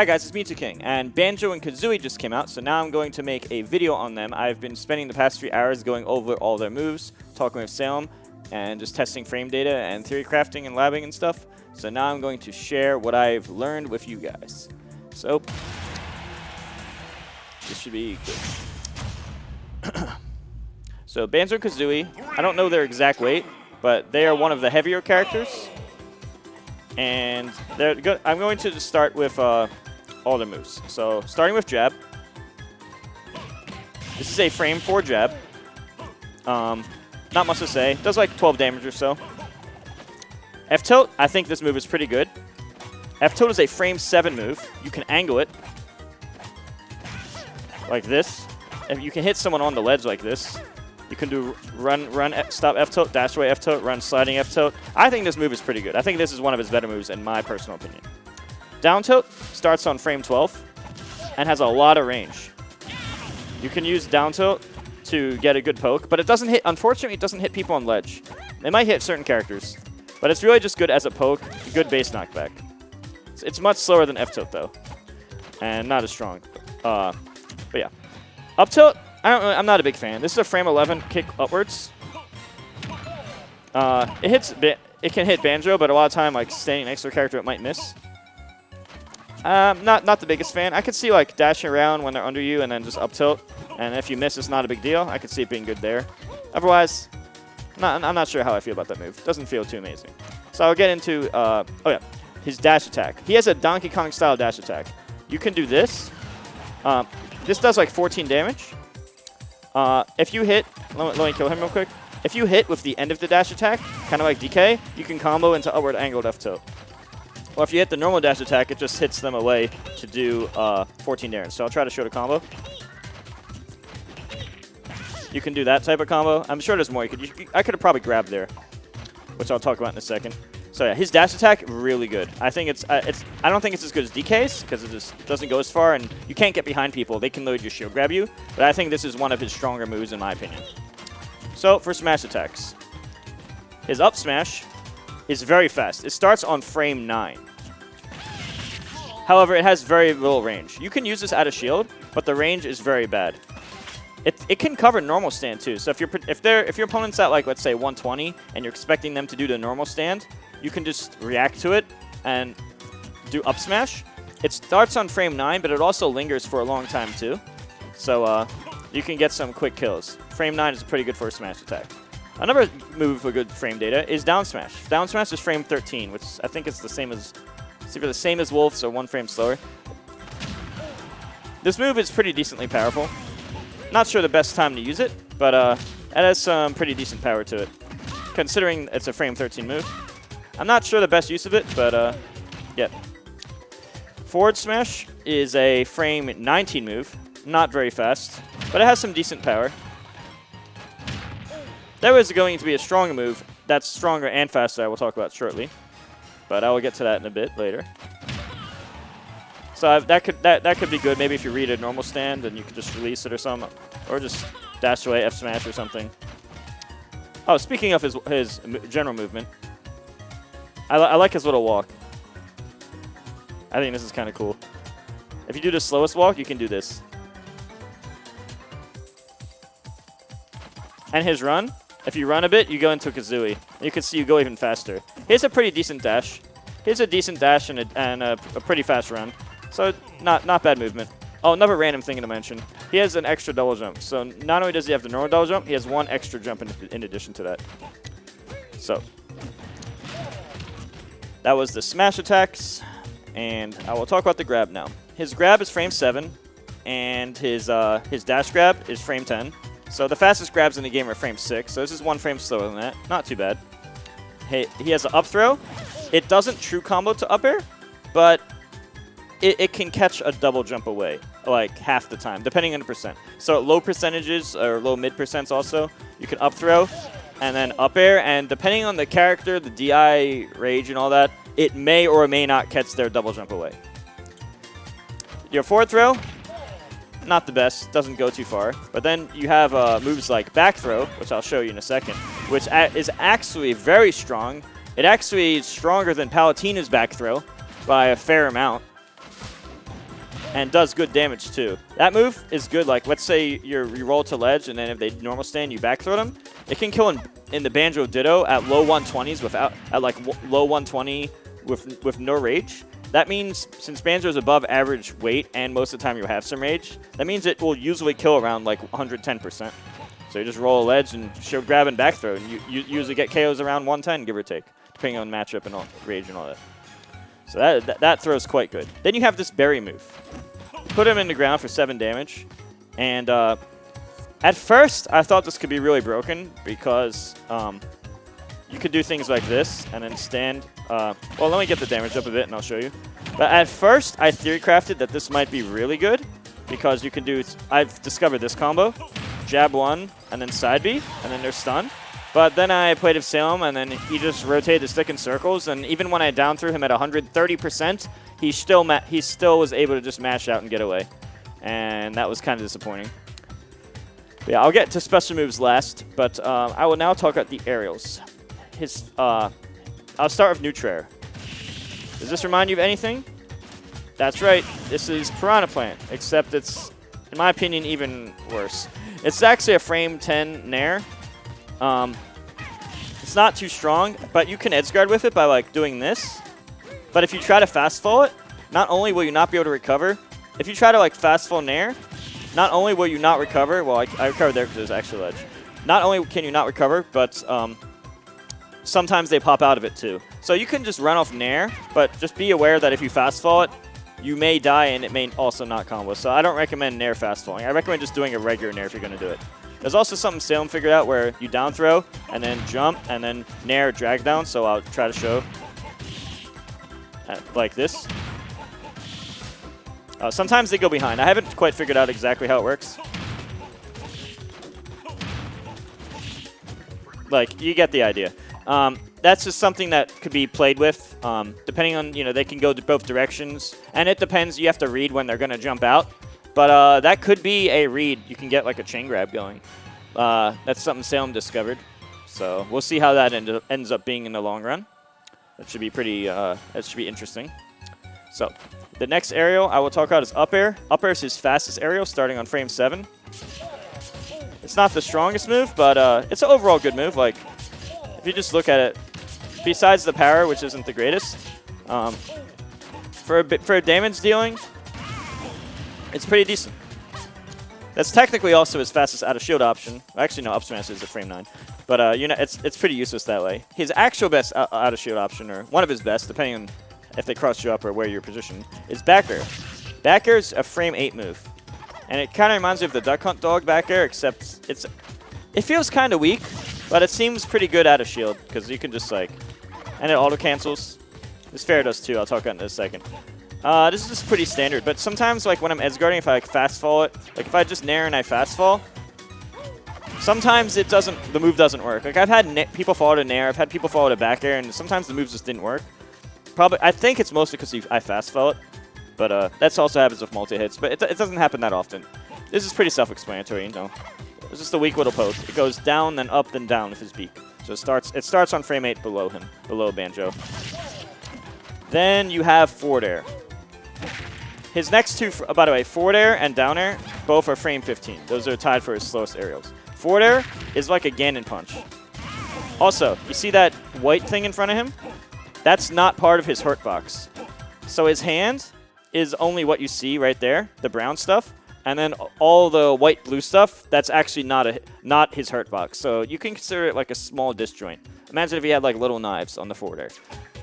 Hi guys, it's Mew2king, and Banjo and Kazooie just came out, so now I'm going to make a video on them. I've been spending the past 3 hours going over all their moves, talking with Salem, and just testing frame data and theory crafting and labbing and stuff. So now I'm going to share what I've learned with you guys. So, this should be good. So Banjo and Kazooie, I don't know their exact weight, but they are one of the heavier characters. And they're good. I'm going to just start with all the moves. So starting with jab. This is a frame 4 jab. Not much to say. Does like 12 damage or so. F-tilt, I think this move is pretty good. F-tilt is a frame 7 move. You can angle it like this. If you can hit someone on the ledge like this. You can do run, stop F-tilt, dash away F-tilt, run, sliding F-tilt. I think this move is pretty good. I think this is one of his better moves in my personal opinion. Down tilt starts on frame 12 and has a lot of range. You can use down tilt to get a good poke, but it doesn't hit, unfortunately, it doesn't hit people on ledge. It might hit certain characters, but it's really just good as a poke, good base knockback. It's much slower than F-tilt though, and not as strong. But yeah. Up tilt, I'm not a big fan. This is a frame 11 kick upwards. It can hit Banjo, but a lot of time, like standing next to a character, it might miss. Not the biggest fan. I could see like dashing around when they're under you and then just up tilt. And if you miss, it's not a big deal. I could see it being good there. Otherwise, I'm not sure how I feel about that move. Doesn't feel too amazing. So I'll get into his dash attack. He has a Donkey Kong style dash attack. You can do this. This does like 14 damage. If you hit, let me kill him real quick. If you hit with the end of the dash attack, kind of like DK, you can combo into upward angled F-tilt. Or if you hit the normal dash attack, it just hits them away to do 14 damage. So I'll try to show the combo. You can do that type of combo. I'm sure there's more. I could have probably grabbed there, which I'll talk about in a second. So yeah, his dash attack, really good. I think I don't think it's as good as DK's because it just doesn't go as far, and you can't get behind people. They can literally just shield grab you. But I think this is one of his stronger moves in my opinion. So for smash attacks, his up smash is very fast. It starts on frame 9. However, it has very little range. You can use this out of shield, but the range is very bad. It can cover normal stand too. So if your opponent's at like, let's say 120 and you're expecting them to do the normal stand, you can just react to it and do up smash. It starts on frame 9, but it also lingers for a long time too. So you can get some quick kills. Frame 9 is pretty good for a smash attack. Another move for good frame data is down smash. Down smash is frame 13, which I think it's the same as, it's either the same as Wolf, so 1 frame slower. This move is pretty decently powerful. Not sure the best time to use it, but it has some pretty decent power to it, considering it's a frame 13 move. I'm not sure the best use of it, but yeah. Forward smash is a frame 19 move. Not very fast, but it has some decent power. There is going to be a stronger move that's stronger and faster I will talk about shortly, but I will get to that in a bit later. So that could be good. Maybe if you read a normal stand, then you could just release it or something, or just dash away F smash or something. Oh, speaking of his general movement, I like his little walk. I think this is kind of cool. If you do the slowest walk, you can do this. And his run, if you run a bit, you go into Kazooie. You can see you go even faster. Here's a pretty decent dash. Here's a decent dash and a pretty fast run. So not bad movement. Oh, another random thing to mention. He has an extra double jump. So not only does he have the normal double jump, he has 1 extra jump in addition to that. So that was the smash attacks, and I will talk about the grab now. His grab is frame 7, and his dash grab is frame 10. So the fastest grabs in the game are frame 6, so this is 1 frame slower than that. Not too bad. He has an up throw. It doesn't true combo to up air, but it can catch a double jump away, like half the time, depending on the percent. So at low percentages, or low mid percents also, you can up throw and then up air, and depending on the character, the DI, rage, and all that, it may or may not catch their double jump away. Your forward throw, not the best, doesn't go too far. But then you have moves like back throw, which I'll show you in a second, which is actually very strong. It actually is stronger than Palutena's back throw by a fair amount. and does good damage too. That move is good. Like, let's say you roll to ledge, and then if they normal stand, you back throw them. It can kill in the Banjo Ditto at low 120s low 120 with no rage. That means since Banjo is above average weight and most of the time you have some rage, that means it will usually kill around like 110%. So you just roll a ledge and show grab and back throw, and you usually get KOs around 110, give or take, depending on matchup and all, rage and all that. So that throws quite good. Then you have this berry move. Put him in the ground for 7 damage, and at first I thought this could be really broken because you could do things like this and then stand. Well, let me get the damage up a bit and I'll show you. But at first I theory crafted that this might be really good because you can do. I've discovered this combo. Jab 1, and then side B, and then they're stunned. But then I played with Salem, and then he just rotated the stick in circles, and even when I down threw him at 130%, he still was able to just mash out and get away. And that was kind of disappointing. But yeah, I'll get to special moves last, but I will now talk about the aerials. I'll start with Neutral. Does this remind you of anything? That's right, this is Piranha Plant, except it's, in my opinion, even worse. It's actually a frame 10 Nair. It's not too strong, but you can edge guard with it by like doing this. But if you try to fast fall it, not only will you not be able to recover, if you try to like fast fall Nair, not only will you not recover, well, I recovered there because there's actually ledge. Not only can you not recover, but sometimes they pop out of it too. So you can just run off Nair, but just be aware that if you fast fall it, you may die and it may also not combo. So I don't recommend Nair fast falling. I recommend just doing a regular Nair if you're going to do it. There's also something Salem figured out where you down throw and then jump and then Nair drag down. So I'll try to show like this. Sometimes they go behind. I haven't quite figured out exactly how it works. Like, you get the idea. That's just something that could be played with, depending on, they can go to both directions. And it depends. You have to read when they're going to jump out. But that could be a read. You can get like a chain grab going. That's something Salem discovered. So we'll see how that ends up being in the long run. That should be pretty, that should be interesting. So the next aerial I will talk about is up air. Up air is his fastest aerial starting on frame 7. It's not the strongest move, but it's an overall good move. Like, if you just look at it, besides the power, which isn't the greatest, for damage dealing, it's pretty decent. That's technically also his fastest out of shield option. Actually, no, up smash is a frame 9, but it's pretty useless that way. His actual best out of shield option, or one of his best, depending on if they cross you up or where you're positioned, is back air. Back air is a frame 8 move, and it kind of reminds me of the Duck Hunt Dog back air, except it feels kind of weak. But it seems pretty good out of shield, because you can just like, and it auto cancels. This fair does too, I'll talk about it in a second. This is just pretty standard, but sometimes like when I'm edge guarding, if I like fast fall it, like if I just Nair and I fast fall, sometimes the move doesn't work. Like I've had people fall to Nair, I've had people fall to back air, and sometimes the moves just didn't work. I think it's mostly because I fast fall it, but that's also happens with multi-hits, but it doesn't happen that often. This is pretty self-explanatory, It's just a weak little poke. It goes down, then up, then down with his beak. So it starts on frame 8 below him, below Banjo. Then you have forward air. His next two, by the way, forward air and down air, both are frame 15. Those are tied for his slowest aerials. Forward air is like a Ganon punch. Also, you see that white thing in front of him? That's not part of his hurt box. So his hand is only what you see right there, the brown stuff. And then all the white-blue stuff, that's actually not his hurt box. So you can consider it like a small disjoint. Imagine if he had like little knives on the forward air.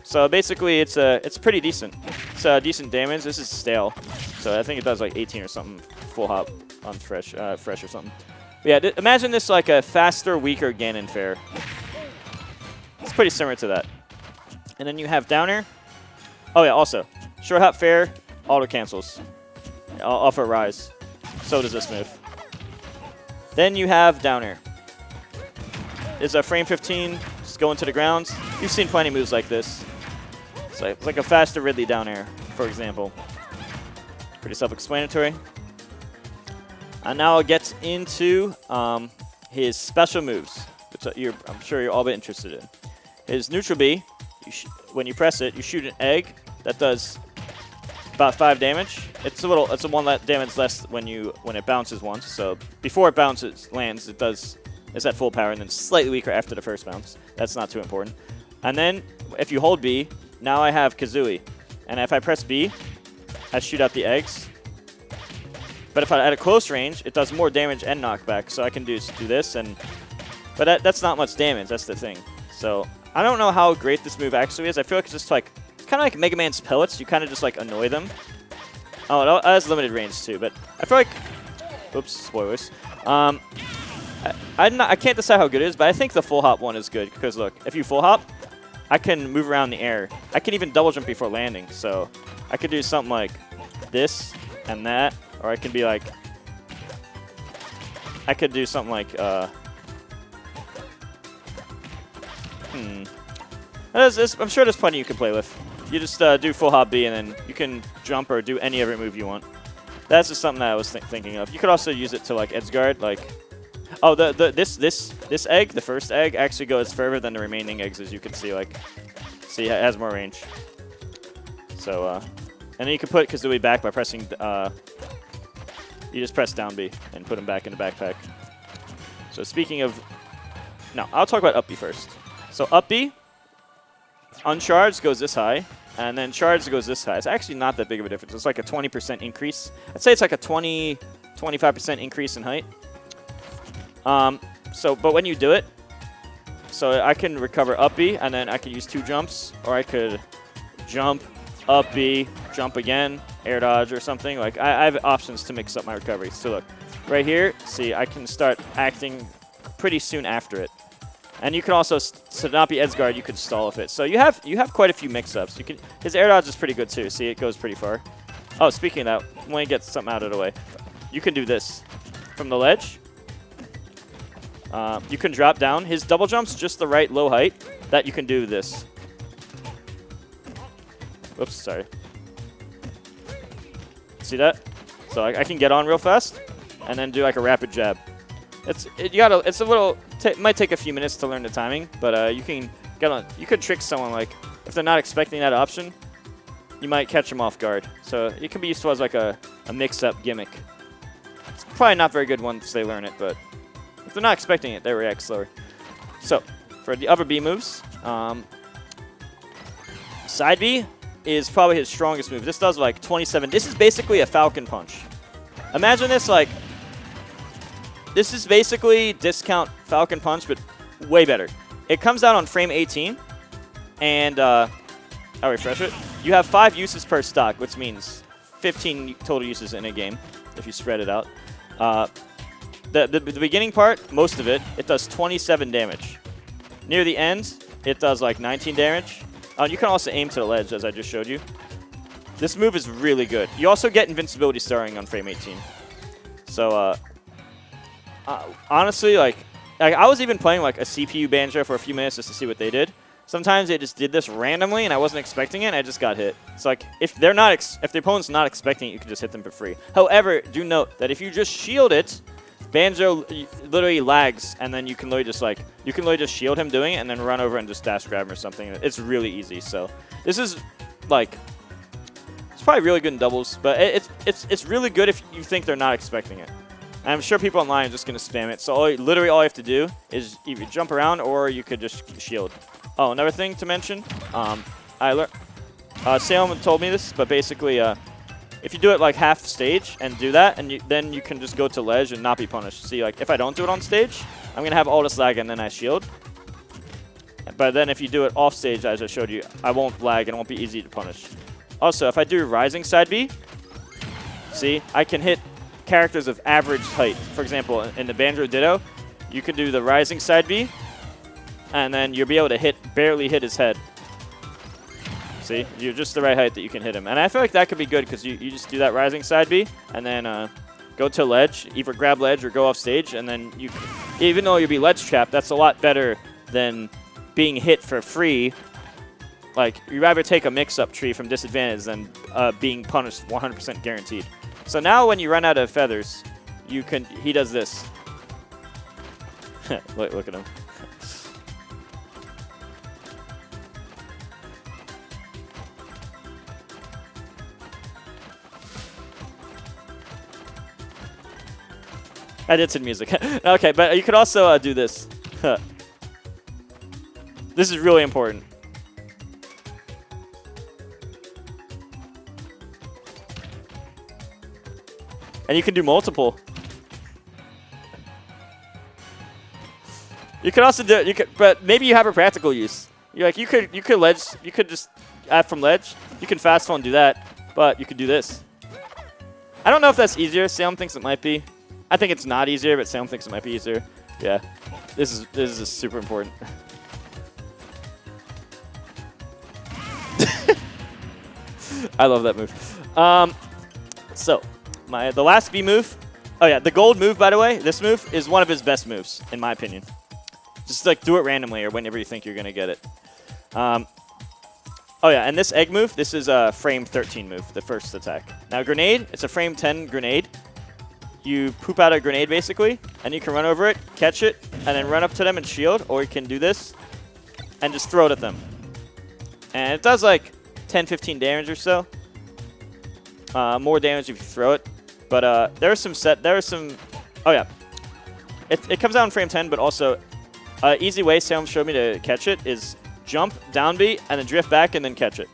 So basically, it's pretty decent. It's decent damage. This is stale, so I think it does like 18 or something full hop on fresh or something. But yeah, imagine this like a faster, weaker Ganon fair. It's pretty similar to that. And then you have down air. Oh yeah, also short hop fair auto cancels off a rise. So does this move. Then you have down air. It's a frame 15, just going to the ground. You've seen plenty of moves like this. It's like a faster Ridley down air, for example. Pretty self-explanatory. And now I'll get into his special moves, which I'm sure you're all bit interested in. His neutral B, when you press it, you shoot an egg that does about 5 damage. It's a 1 damage less when it bounces once. So before it lands, it's at full power, and then slightly weaker after the first bounce. That's not too important. And then if you hold B, now I have Kazooie, and if I press B, I shoot out the eggs. But if I at a close range, it does more damage and knockback. So I can do this, but that's not much damage. That's the thing. So I don't know how great this move actually is. I feel like it's just like kind of like Mega Man's pellets. You kind of just like annoy them. Oh, it has limited range too, but I feel like, oops, spoilers. I can't decide how good it is, but I think the full hop one is good because look, if you full hop, I can move around the air. I can even double jump before landing, so I could do something like this and that, or I can be like, I could do something like, I'm sure there's plenty you can play with. You just do full hop B, and then you can jump or do any other move you want. That's just something that I was thinking of. You could also use it to like edge guard, like. Oh, this egg, the first egg, actually goes further than the remaining eggs, as you can see. Like, see, it has more range. So, and then you can put Kazooie back by pressing. You just press down B and put him back in the backpack. So speaking of, no, I'll talk about up B first. So up B, uncharged goes this high, and then charged goes this high. It's actually not that big of a difference. It's like a 20% increase. I'd say it's like a 25% increase in height. But when you do it, so I can recover up B, and then I can use 2 jumps, or I could jump, up B, jump again, air dodge or something. Like, I have options to mix up my recovery. So look, right here, see, I can start acting pretty soon after it. And you can also, to not be edge guard, you could stall with it. So you have quite a few mix-ups. His air dodge is pretty good too. See, it goes pretty far. Oh, speaking of that, when you get something out of the way, you can do this from the ledge. You can drop down. His double jump's just the right low height that you can do this. Whoops, sorry. See that? So I can get on real fast and then do like a rapid jab. It might take a few minutes to learn the timing, but you can get on. You could trick someone, like if they're not expecting that option, you might catch them off guard. So it can be useful as like a mix-up gimmick. It's probably not very good once they learn it, but if they're not expecting it, they react slower. So for the other B moves, side B is probably his strongest move. This does like 27. This is basically a Falcon Punch. Imagine this like. This is basically discount Falcon Punch, but way better. It comes out on frame 18, and I'll refresh it. You have 5 uses per stock, which means 15 total uses in a game if you spread it out. The beginning part, most of it does 27 damage. Near the end, it does like 19 damage. You can also aim to the ledge, as I just showed you. This move is really good. You also get invincibility starting on frame 18. So, honestly, like I was even playing like a CPU Banjo for a few minutes just to see what they did. Sometimes they just did this randomly, and I wasn't expecting it, and I just got hit. So like if the opponent's not expecting it, you can just hit them for free. However, do note that if you just shield it, Banjo literally lags, and then you can literally just shield him doing it, and then run over and just dash grab him or something. It's really easy. So this is like it's probably really good in doubles, but it's really good if you think they're not expecting it. And I'm sure people online are just going to spam it. So literally all you have to do is either jump around or you could just shield. Oh, another thing to mention. Salem told me this, but basically if you do it like half stage and do that, and then you can just go to ledge and not be punished. See, like if I don't do it on stage, I'm going to have all this lag and then I shield. But then if you do it off stage, as I showed you, I won't lag and it won't be easy to punish. Also, if I do rising side B, see, I can hit characters of average height. For example, in the Banjo Ditto, you can do the rising side B, and then you'll be able to barely hit his head. See, you're just the right height that you can hit him. And I feel like that could be good because you just do that rising side B, and then go to ledge, either grab ledge or go off stage, and then even though you'll be ledge trapped, that's a lot better than being hit for free. Like, you'd rather take a mix-up tree from disadvantage than being punished 100% guaranteed. So now when you run out of feathers, he does this. Look at him. I did some music. Okay, but you could also do this. This is really important. And you can do multiple. You could also do it. You could, but maybe you have a practical use. You could ledge. You could just add from ledge. You can fast fall and do that, but you could do this. I don't know if that's easier. Salem thinks it might be. I think it's not easier, but Salem thinks it might be easier. Yeah, this is super important. I love that move. So the last B move. Oh yeah, the gold move, by the way. This move is one of his best moves, in my opinion. Just like do it randomly or whenever you think you're gonna get it. Oh yeah, and this egg move, this is a frame 13 move, the first attack. Now grenade, it's a frame 10 grenade. You poop out a grenade basically, and you can run over it, catch it, and then run up to them and shield, or you can do this and just throw it at them. And it does like 10-15 damage or so. More damage if you throw it. But oh yeah. It comes out in frame 10, but also easy way Salem showed me to catch it is jump, down B, and then drift back and then catch it.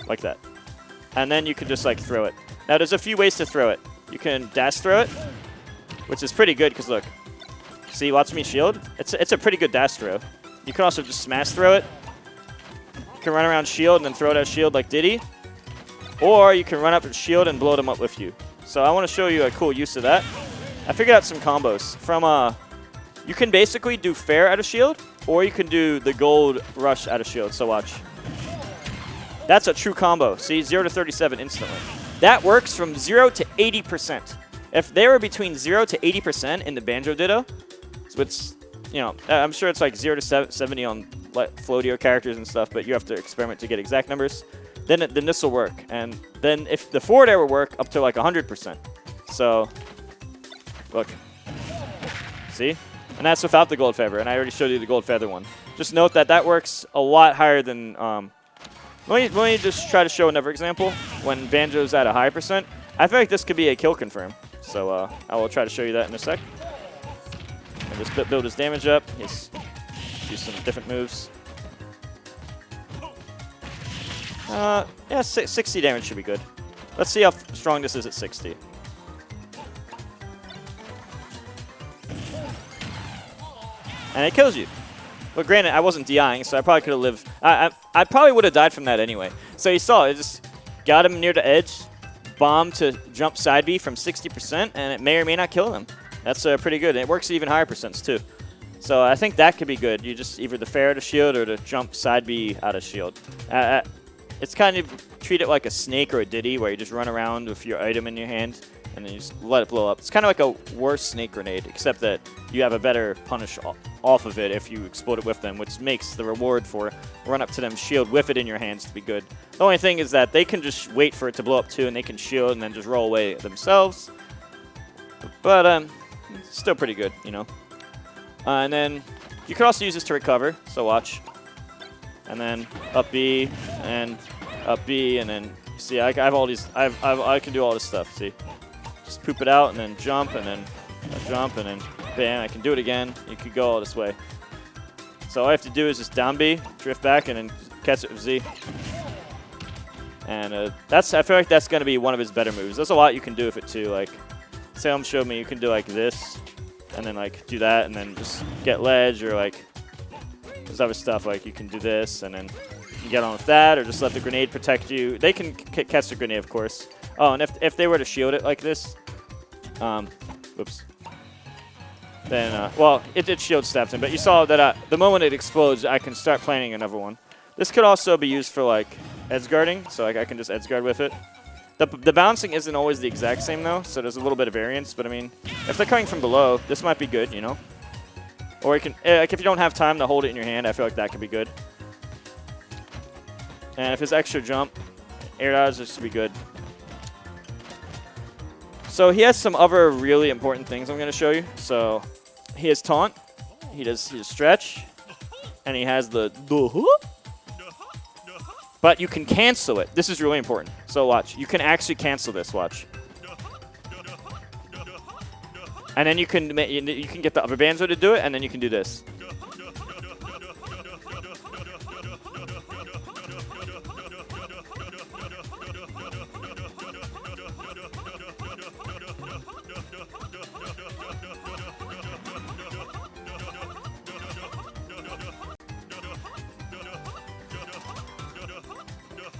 Like that. And then you can just like throw it. Now there's a few ways to throw it. You can dash throw it, which is pretty good because look. See, watch me shield. It's a pretty good dash throw. You can also just smash throw it. You can run around shield and then throw it at shield like Diddy. Or you can run up and shield and blow them up with you. So I want to show you a cool use of that. I figured out some combos. You can basically do fair out of shield, or you can do the gold rush out of shield. So watch. That's a true combo. See, 0 to 37 instantly. That works from 0 to 80%. If they were between 0 to 80% in the Banjo Ditto, which, you know, I'm sure it's like 0 to 70 on floatier characters and stuff, but you have to experiment to get exact numbers. Then this will work. And then if the forward air will work up to like 100%. So, look. See? And that's without the gold feather. And I already showed you the gold feather one. Just note that that works a lot higher than... let me just try to show another example. When Banjo's at a high percent, I feel like this could be a kill confirm. So I will try to show you that in a sec. And just build his damage up. He's do some different moves. Yeah, 60 damage should be good. Let's see how strong this is at 60. And it kills you. But granted, I wasn't DIing, so I probably could have lived. I probably would have died from that anyway. So you saw, it just got him near the edge, bomb to jump side B from 60%, and it may or may not kill him. That's pretty good. And it works at even higher percents too. So I think that could be good. You just either the fair out of shield or the jump side B out of shield. It's kind of treat it like a snake or a Diddy, where you just run around with your item in your hand and then you just let it blow up. It's kind of like a worse snake grenade, except that you have a better punish off of it if you explode it with them, which makes the reward for run up to them, shield with it in your hands to be good. The only thing is that they can just wait for it to blow up too, and they can shield and then just roll away themselves. But still pretty good, you know. And then you can also use this to recover. So watch. And then up B and up B, and then see I have all these. I can do all this stuff. See, just poop it out and then jump and then jump and then bam. I can do it again. You could go all this way. So all I have to do is just down B, drift back, and then catch it with Z. And I feel like that's gonna be one of his better moves. There's a lot you can do with it too. Like Salem showed me, you can do like this, and then like do that, and then just get ledge, or like. There's other stuff like you can do this and then you get on with that, or just let the grenade protect you. They can catch the grenade, of course. Oh, and if they were to shield it like this, whoops. Then, well, it did shield stabs him, but you saw that the moment it explodes, I can start planning another one. This could also be used for like edge guarding, so like I can just edge guard with it. The bouncing isn't always the exact same though, so there's a little bit of variance. But I mean, if they're coming from below, this might be good, you know. Or you can, like if you don't have time to hold it in your hand, I feel like that could be good. And if it's extra jump, air dodge, this should be good. So he has some other really important things I'm going to show you. So he has taunt, he does his stretch, and he has the but you can cancel it. This is really important. So watch, you can actually cancel this. Watch. And then you can get the upper Banjo to do it, and then you can do this.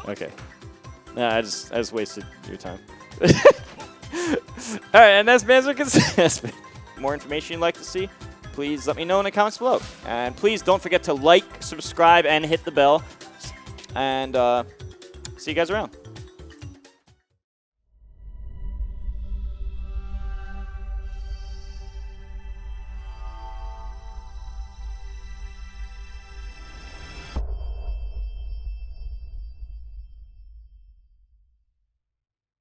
Okay. Nah, I just wasted your time. All right, and that's Banjo Kazooie. More information you'd like to see, please let me know in the comments below. And please don't forget to like, subscribe, and hit the bell. And see you guys around.